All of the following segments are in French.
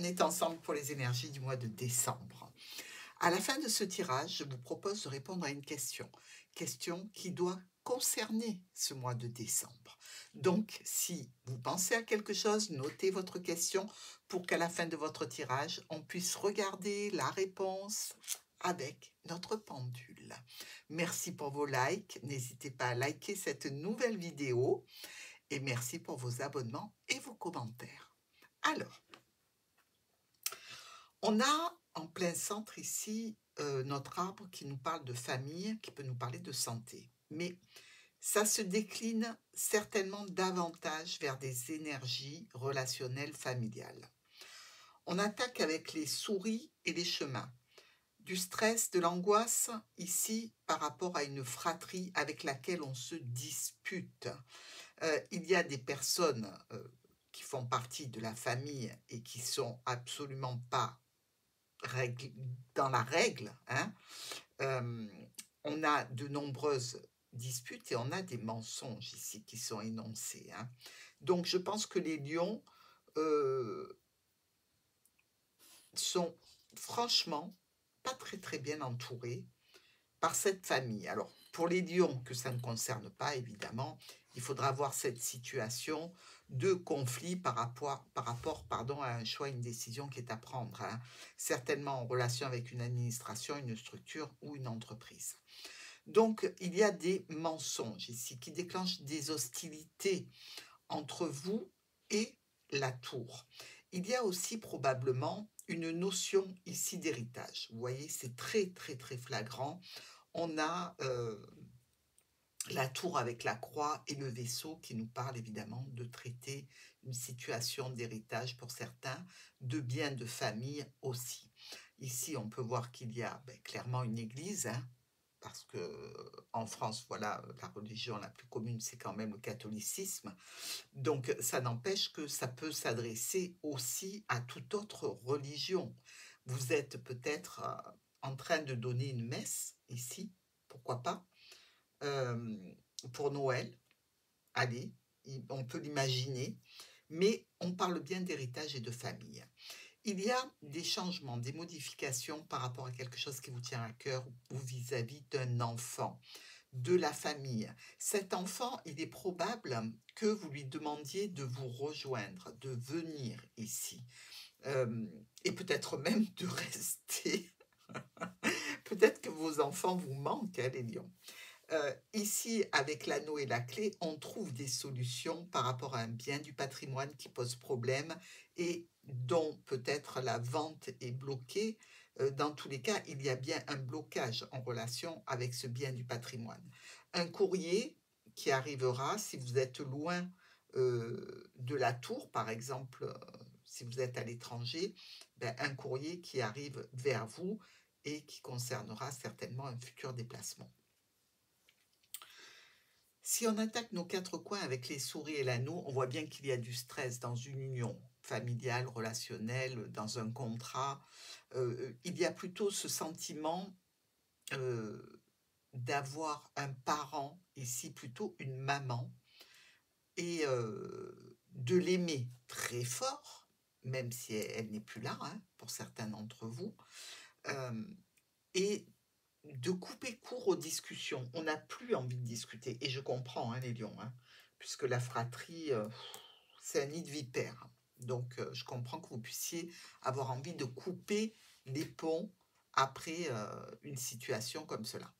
est ensemble pour les énergies du mois de décembre. À la fin de ce tirage, je vous propose de répondre à une question. Question qui doit concerner ce mois de décembre. Donc, si vous pensez à quelque chose, notez votre question pour qu'à la fin de votre tirage, on puisse regarder la réponse avec notre pendule. Merci pour vos likes. N'hésitez pas à liker cette nouvelle vidéo. Et merci pour vos abonnements et vos commentaires. Alors, on a en plein centre ici notre arbre qui nous parle de famille, qui peut nous parler de santé. Mais ça se décline certainement davantage vers des énergies relationnelles familiales. On attaque avec les souris et les chemins. Du stress, de l'angoisse, ici, par rapport à une fratrie avec laquelle on se dispute. Il y a des personnes qui font partie de la famille et qui sont absolument pas dans la règle. Hein. On a de nombreuses disputes et on a des mensonges ici qui sont énoncés. Hein. Donc je pense que les lions sont franchement pas très bien entourés par cette famille. Alors, pour les lions que ça ne concerne pas, évidemment, il faudra voir cette situation de conflit par rapport à un choix, une décision qui est à prendre, hein, certainement en relation avec une administration, une structure ou une entreprise. Donc, il y a des mensonges ici qui déclenchent des hostilités entre vous et la tour. Il y a aussi probablement une notion ici d'héritage. Vous voyez, c'est très flagrant. On a la tour avec la croix et le vaisseau qui nous parle évidemment de traiter une situation d'héritage pour certains, de biens de famille aussi. Ici, on peut voir qu'il y a clairement une église, hein, parce que en France, voilà, la religion la plus commune, c'est quand même le catholicisme. Donc, ça n'empêche que ça peut s'adresser aussi à toute autre religion. Vous êtes peut-être en train de donner une messe ici, pourquoi pas, pour Noël. Allez, on peut l'imaginer, mais on parle bien d'héritage et de famille. Il y a des changements, des modifications par rapport à quelque chose qui vous tient à cœur ou vis-à-vis d'un enfant, de la famille. Cet enfant, il est probable que vous lui demandiez de vous rejoindre, de venir ici, et peut-être même de rester. Peut-être que vos enfants vous manquent, hein, les lions. Ici, avec l'anneau et la clé, on trouve des solutions par rapport à un bien du patrimoine qui pose problème et dont peut-être la vente est bloquée. Dans tous les cas, il y a bien un blocage en relation avec ce bien du patrimoine. Un courrier qui arrivera si vous êtes loin de la tour, par exemple, si vous êtes à l'étranger, un courrier qui arrive vers vous et qui concernera certainement un futur déplacement. Si on attaque nos quatre coins avec les souris et l'anneau, on voit bien qu'il y a du stress dans une union familiale, relationnelle, dans un contrat. Il y a plutôt ce sentiment d'avoir un parent, ici plutôt une maman, et de l'aimer très fort, même si elle n'est plus là, hein, pour certains d'entre vous, et de couper court aux discussions. On n'a plus envie de discuter. Et je comprends, hein, les lions, hein, puisque la fratrie, c'est un nid de vipères. Donc, je comprends que vous puissiez avoir envie de couper les ponts après une situation comme cela.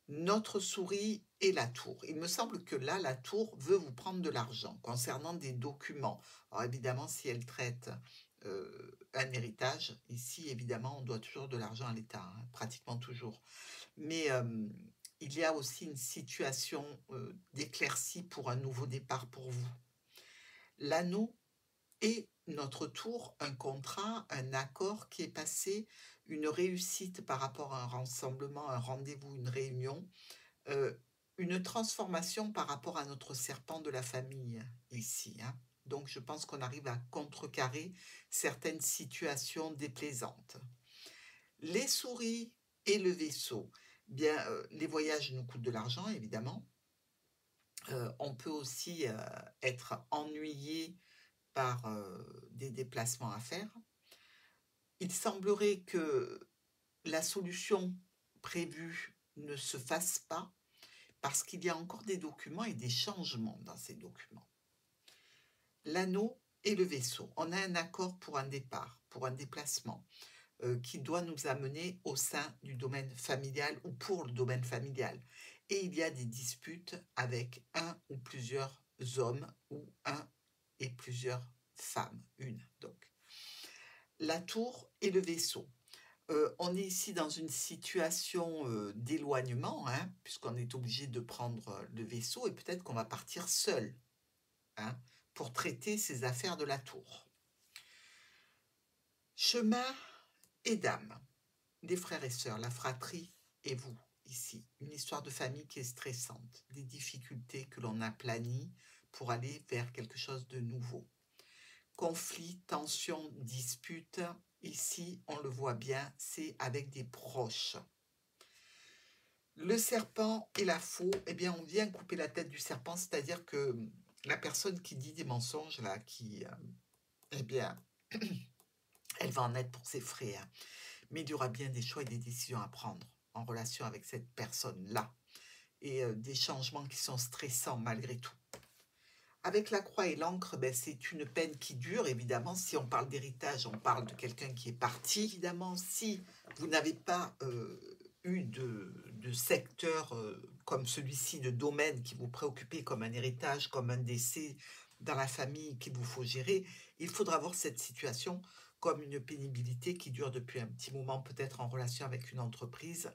Notre souris et la tour. Il me semble que là, la tour veut vous prendre de l'argent concernant des documents. Alors évidemment, si elle traite un héritage, ici, évidemment, on doit toujours de l'argent à l'État, hein, pratiquement toujours. Mais il y a aussi une situation d'éclaircie pour un nouveau départ pour vous. L'anneau et notre tour, un contrat, un accord qui est passé, une réussite par rapport à un rassemblement, un rendez-vous, une réunion, une transformation par rapport à notre serpent de la famille ici. Hein. Donc je pense qu'on arrive à contrecarrer certaines situations déplaisantes. Les souris et le vaisseau, bien, les voyages nous coûtent de l'argent évidemment. On peut aussi être ennuyé par des déplacements à faire. Il semblerait que la solution prévue ne se fasse pas parce qu'il y a encore des documents et des changements dans ces documents. L'anneau et le vaisseau. On a un accord pour un départ, pour un déplacement, qui doit nous amener au sein du domaine familial ou pour le domaine familial. Et il y a des disputes avec un ou plusieurs hommes ou un et plusieurs femmes, une donc. La tour et le vaisseau. On est ici dans une situation d'éloignement, hein, puisqu'on est obligé de prendre le vaisseau et peut-être qu'on va partir seul, hein, pour traiter ces affaires de la tour. Chemin et dames, des frères et sœurs, la fratrie et vous, ici. Une histoire de famille qui est stressante, des difficultés que l'on a planies pour aller vers quelque chose de nouveau. Conflits, tensions, disputes, ici, on le voit bien, c'est avec des proches. Le serpent et la faux, eh bien, on vient couper la tête du serpent, c'est-à-dire que la personne qui dit des mensonges, là, eh bien, elle va en être pour ses frais, hein. Mais il y aura bien des choix et des décisions à prendre en relation avec cette personne-là. Et des changements qui sont stressants malgré tout. Avec la croix et l'encre, ben, c'est une peine qui dure, évidemment. Si on parle d'héritage, on parle de quelqu'un qui est parti. Évidemment, si vous n'avez pas eu de secteur comme celui-ci, de domaine qui vous préoccupait comme un héritage, comme un décès dans la famille qu'il vous faut gérer, il faudra voir cette situation comme une pénibilité qui dure depuis un petit moment, peut-être en relation avec une entreprise,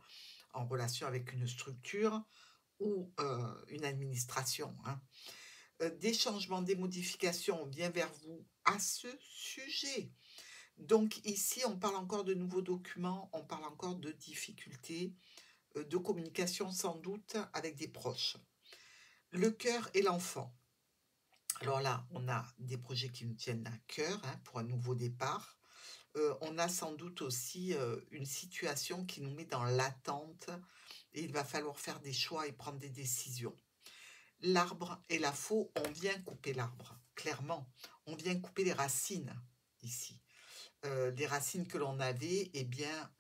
en relation avec une structure ou une administration, hein. Des changements, des modifications, on vient vers vous à ce sujet. Donc ici, on parle encore de nouveaux documents, on parle encore de difficultés, de communication sans doute avec des proches. Le cœur et l'enfant. Alors là, on a des projets qui nous tiennent à cœur, hein, pour un nouveau départ. On a sans doute aussi une situation qui nous met dans l'attente et il va falloir faire des choix et prendre des décisions. L'arbre et la faux, on vient couper l'arbre, clairement. On vient couper les racines ici. Les racines que l'on avait, eh bien,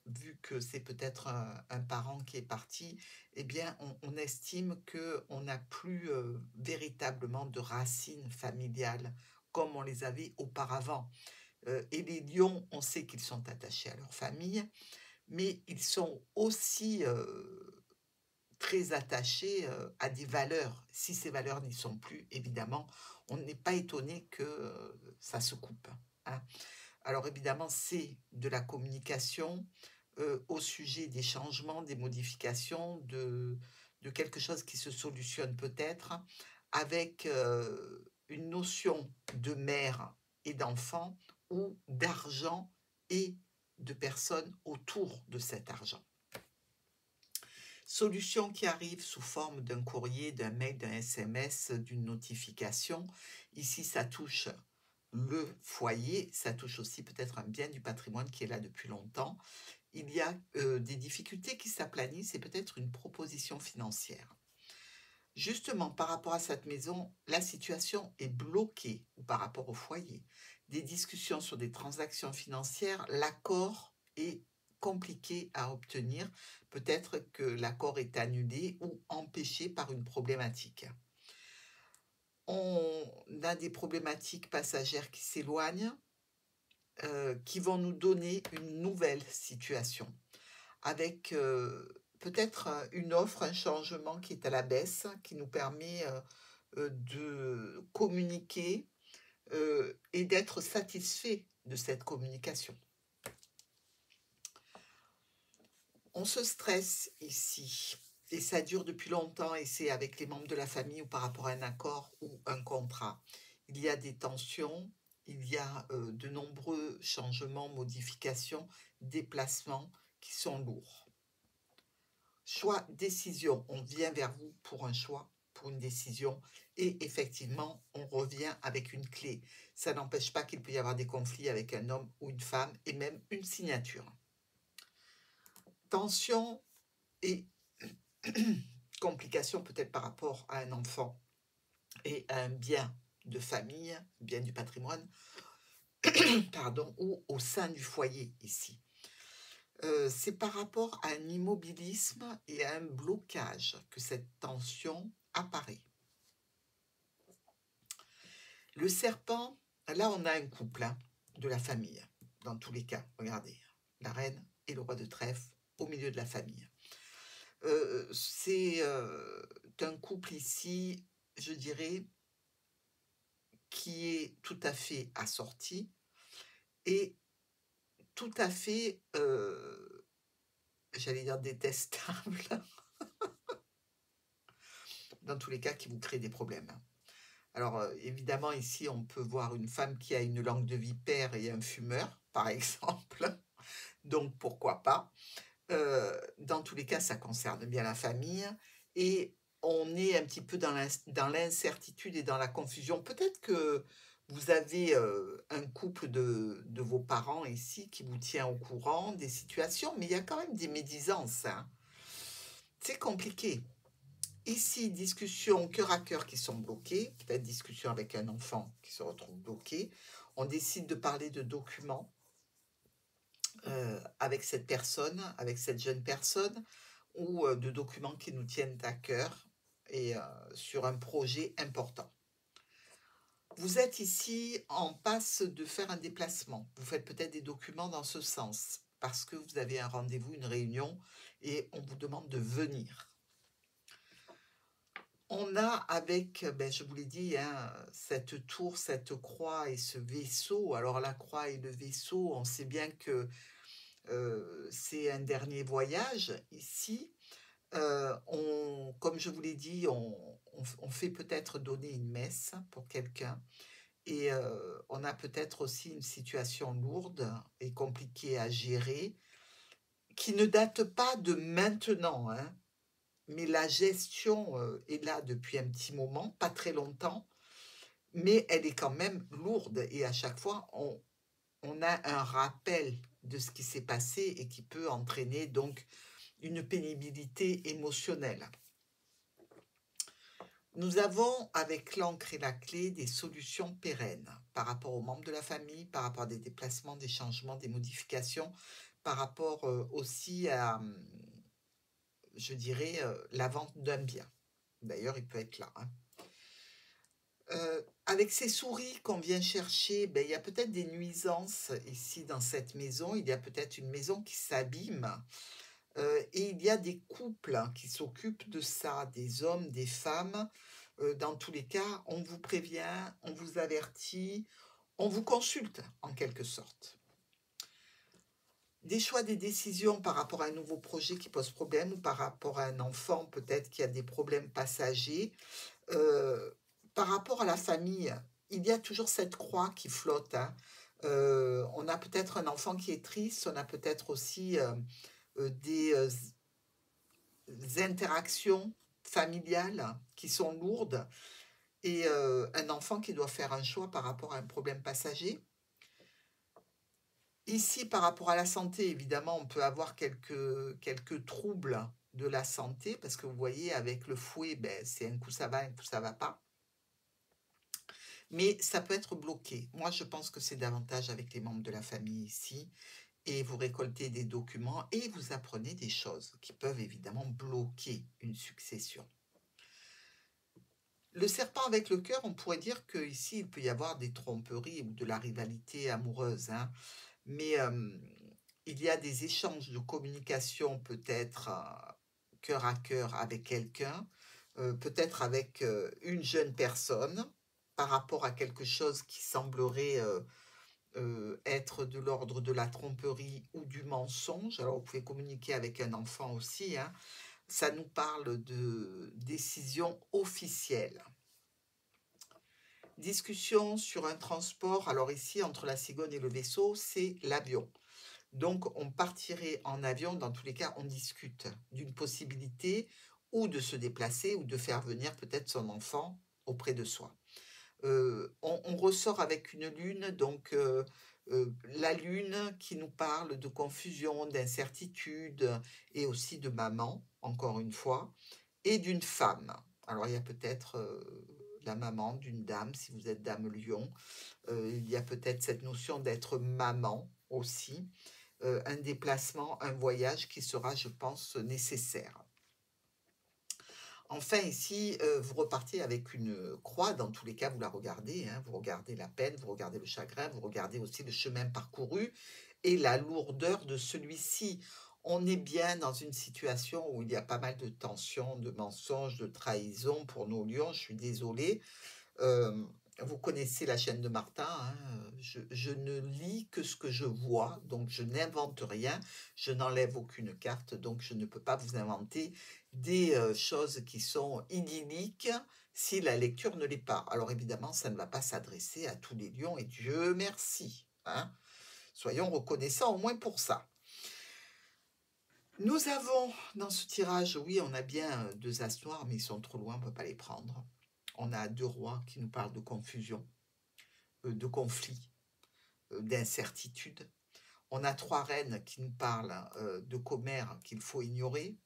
vu que c'est peut-être un parent qui est parti, eh bien, on estime qu'on n'a plus véritablement de racines familiales comme on les avait auparavant. Et les lions, on sait qu'ils sont attachés à leur famille, mais ils sont aussi très attachés à des valeurs. Si ces valeurs n'y sont plus, évidemment, on n'est pas étonné que ça se coupe, hein. Alors évidemment, c'est de la communication au sujet des changements, des modifications, de quelque chose qui se solutionne peut-être avec une notion de mère et d'enfant ou d'argent et de personnes autour de cet argent. Solution qui arrive sous forme d'un courrier, d'un mail, d'un SMS, d'une notification. Ici, ça touche le foyer, ça touche aussi peut-être un bien du patrimoine qui est là depuis longtemps. Il y a des difficultés qui s'aplanissent et peut-être une proposition financière. Justement, par rapport à cette maison, la situation est bloquée ou par rapport au foyer. Des discussions sur des transactions financières, l'accord est compliqué à obtenir. Peut-être que l'accord est annulé ou empêché par une problématique. On a des problématiques passagères qui s'éloignent, qui vont nous donner une nouvelle situation, avec peut-être une offre, un changement qui est à la baisse, qui nous permet de communiquer et d'être satisfait de cette communication. On se stresse ici, et ça dure depuis longtemps, et c'est avec les membres de la famille ou par rapport à un accord ou un contrat. Il y a des tensions, il y a de nombreux changements, modifications, déplacements qui sont lourds. Choix, décision, on vient vers vous pour un choix, pour une décision, et effectivement, on revient avec une clé. Ça n'empêche pas qu'il peut y avoir des conflits avec un homme ou une femme, et même une signature. Tension et complications peut-être par rapport à un enfant et à un bien de famille, bien du patrimoine, pardon, ou au sein du foyer ici. C'est par rapport à un immobilisme et à un blocage que cette tension apparaît. Le serpent, là on a un couple hein, de la famille, dans tous les cas. Regardez, la reine et le roi de trèfle au milieu de la famille. C'est un couple ici, je dirais, qui est tout à fait assorti et tout à fait, j'allais dire détestable, dans tous les cas qui vous crée des problèmes. Alors, évidemment, ici, on peut voir une femme qui a une langue de vipère et un fumeur, par exemple. Donc, pourquoi pas. Dans tous les cas, ça concerne bien la famille. Et on est un petit peu dans l'incertitude et dans la confusion. Peut-être que vous avez un couple de vos parents ici qui vous tient au courant des situations, mais il y a quand même des médisances. Hein. C'est compliqué. Ici, discussions cœur à cœur qui sont bloquées, peut-être discussion avec un enfant qui se retrouve bloqué. On décide de parler de documents avec cette personne, avec cette jeune personne, ou de documents qui nous tiennent à cœur et sur un projet important. Vous êtes ici en passe de faire un déplacement. Vous faites peut-être des documents dans ce sens, parce que vous avez un rendez-vous, une réunion, et on vous demande de venir. On a avec, ben, je vous l'ai dit, hein, cette tour, cette croix et ce vaisseau. Alors la croix et le vaisseau, on sait bien que c'est un dernier voyage ici. Comme je vous l'ai dit, on fait peut-être donner une messe pour quelqu'un. Et on a peut-être aussi une situation lourde et compliquée à gérer, qui ne date pas de maintenant, hein, mais la gestion est là depuis un petit moment, pas très longtemps, mais elle est quand même lourde et à chaque fois, on a un rappel de ce qui s'est passé et qui peut entraîner donc une pénibilité émotionnelle. Nous avons, avec l'encre et la clé, des solutions pérennes par rapport aux membres de la famille, par rapport à des déplacements, des changements, des modifications, par rapport aussi à, je dirais, la vente d'un bien. D'ailleurs, il peut être là. Hein. Avec ces souris qu'on vient chercher, ben, il y a peut-être des nuisances ici dans cette maison. Il y a peut-être une maison qui s'abîme. Et il y a des couples hein, qui s'occupent de ça, des hommes, des femmes. Dans tous les cas, on vous prévient, on vous avertit, on vous consulte en quelque sorte. Des choix, des décisions par rapport à un nouveau projet qui pose problème ou par rapport à un enfant peut-être qui a des problèmes passagers. Par rapport à la famille, il y a toujours cette croix qui flotte. Hein. On a peut-être un enfant qui est triste, on a peut-être aussi des interactions familiales qui sont lourdes et un enfant qui doit faire un choix par rapport à un problème passager. Ici, par rapport à la santé, évidemment, on peut avoir quelques troubles de la santé parce que vous voyez, avec le fouet, ben, c'est un coup ça va, un coup ça va pas. Mais ça peut être bloqué. Moi, je pense que c'est davantage avec les membres de la famille ici. Et vous récoltez des documents et vous apprenez des choses qui peuvent évidemment bloquer une succession. Le serpent avec le cœur, on pourrait dire qu'ici, il peut y avoir des tromperies ou de la rivalité amoureuse. Hein. Mais il y a des échanges de communication peut-être cœur à cœur avec quelqu'un, peut-être avec une jeune personne par rapport à quelque chose qui semblerait être de l'ordre de la tromperie ou du mensonge. Alors, vous pouvez communiquer avec un enfant aussi. Hein. Ça nous parle de décision officielle. Discussion sur un transport. Alors ici, entre la cigogne et le vaisseau, c'est l'avion. Donc, on partirait en avion. Dans tous les cas, on discute d'une possibilité ou de se déplacer ou de faire venir peut-être son enfant auprès de soi. On ressort avec une lune, donc la lune qui nous parle de confusion, d'incertitude et aussi de maman, encore une fois, et d'une femme. Alors il y a peut-être la maman d'une dame, si vous êtes dame lion. Il y a peut-être cette notion d'être maman aussi. Un déplacement, un voyage qui sera, je pense, nécessaire. Enfin, ici, vous repartez avec une croix. Dans tous les cas, vous la regardez, hein, vous regardez la peine, vous regardez le chagrin, vous regardez aussi le chemin parcouru et la lourdeur de celui-ci. On est bien dans une situation où il y a pas mal de tensions, de mensonges, de trahisons pour nos lions. Je suis désolée. Vous connaissez la chaîne de Martin, hein, je ne lis que ce que je vois, donc je n'invente rien, je n'enlève aucune carte, donc je ne peux pas vous inventer des choses qui sont idylliques si la lecture ne l'est pas. Alors évidemment, ça ne va pas s'adresser à tous les lions, et Dieu merci, hein. Soyons reconnaissants au moins pour ça. Nous avons dans ce tirage, oui, on a bien 2 as noirs, mais ils sont trop loin, on ne peut pas les prendre. On a 2 rois qui nous parlent de confusion, de conflit, d'incertitude. On a 3 reines qui nous parlent de commères qu'il faut ignorer.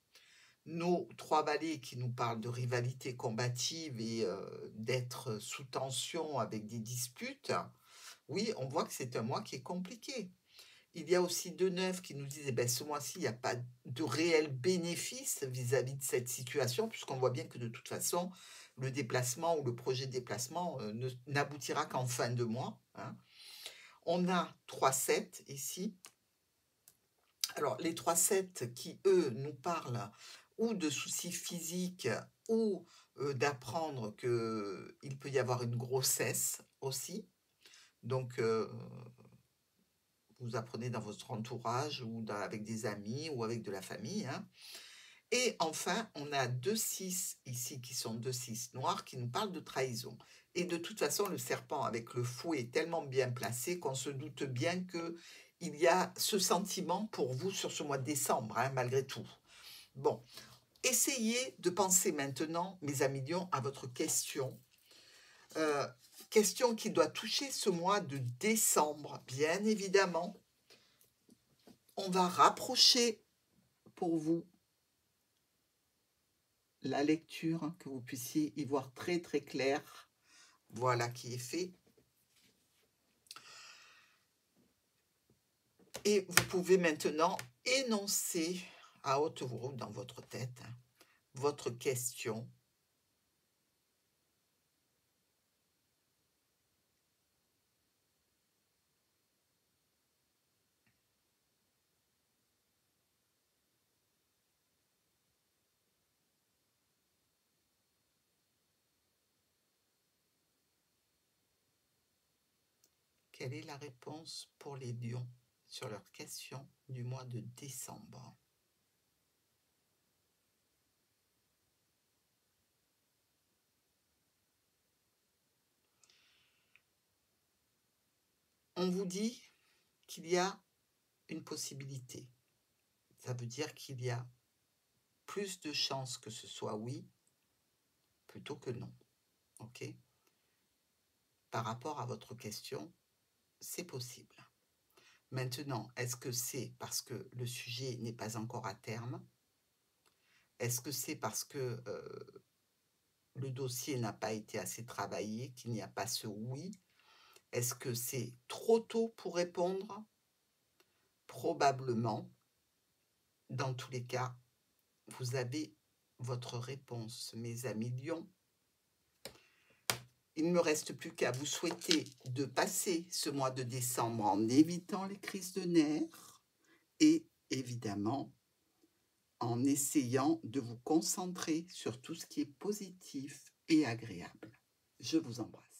Nos 3 valets qui nous parlent de rivalité combative et d'être sous tension avec des disputes. Oui, on voit que c'est un mois qui est compliqué. Il y a aussi 2 neufs qui nous disent, eh ben, ce mois-ci, il n'y a pas de réel bénéfice vis-à-vis de cette situation, puisqu'on voit bien que de toute façon, le déplacement ou le projet de déplacement n'aboutira qu'en fin de mois, hein. On a 3-7 ici. Alors, les 3-7 qui, eux, nous parlent ou de soucis physiques ou d'apprendre qu'il peut y avoir une grossesse aussi. Donc, vous apprenez dans votre entourage ou avec des amis ou avec de la famille, hein. Et enfin, on a 2-6 ici qui sont 2-6 noirs qui nous parlent de trahison. Et de toute façon, le serpent avec le fouet est tellement bien placé qu'on se doute bien qu'il y a ce sentiment pour vous sur ce mois de décembre, hein, malgré tout. Bon, essayez de penser maintenant, mes amis lions, à votre question. Question qui doit toucher ce mois de décembre, bien évidemment. On va rapprocher pour vous la lecture, que vous puissiez y voir très très clair. Voilà qui est fait. Et vous pouvez maintenant énoncer à haute voix dans votre tête votre question. Quelle est la réponse pour les lions sur leur question du mois de décembre? On vous dit qu'il y a une possibilité. Ça veut dire qu'il y a plus de chances que ce soit oui plutôt que non. Ok? Par rapport à votre question, c'est possible. Maintenant, est-ce que c'est parce que le sujet n'est pas encore à terme? Est-ce que c'est parce que le dossier n'a pas été assez travaillé, qu'il n'y a pas ce oui? Est-ce que c'est trop tôt pour répondre? Probablement. Dans tous les cas, vous avez votre réponse, mes amis lions. Il ne me reste plus qu'à vous souhaiter de passer ce mois de décembre en évitant les crises de nerfs et évidemment en essayant de vous concentrer sur tout ce qui est positif et agréable. Je vous embrasse.